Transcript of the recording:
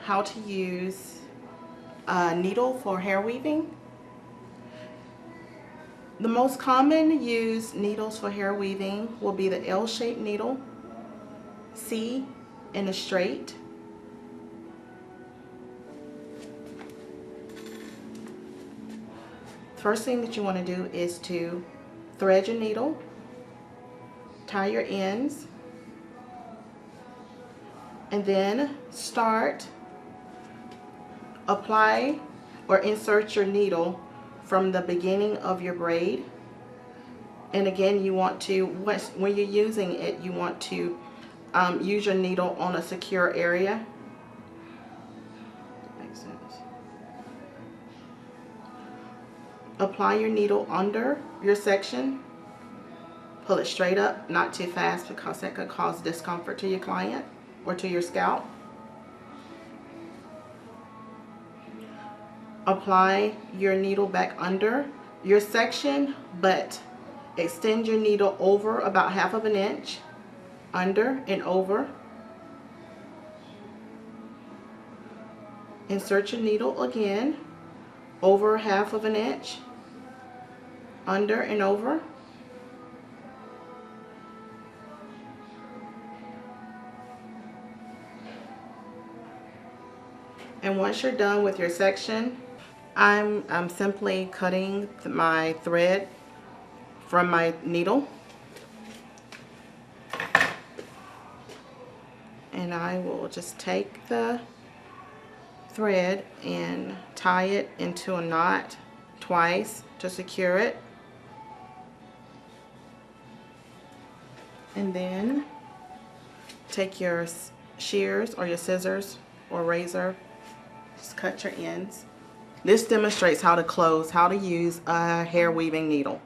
how to use a needle for hair weaving. The most common used needles for hair weaving will be the L-shaped needle, C, and the straight. First thing that you want to do is to thread your needle, tie your ends, and then apply or insert your needle from the beginning of your braid. And again, you want to, when you're using it, you want to use your needle on a secure area. Makes sense. Apply your needle under your section. Pull it straight up, not too fast, because that could cause discomfort to your client or to your scalp. Apply your needle back under your section, but extend your needle over about 1/2 inch, under and over. Insert your needle again, over 1/2 inch, under and over. And once you're done with your section, I'm simply cutting my thread from my needle. And I will just take the thread and tie it into a knot twice to secure it. And then take your shears or your scissors or razor, just cut your ends. This demonstrates how to use a hair weaving needle.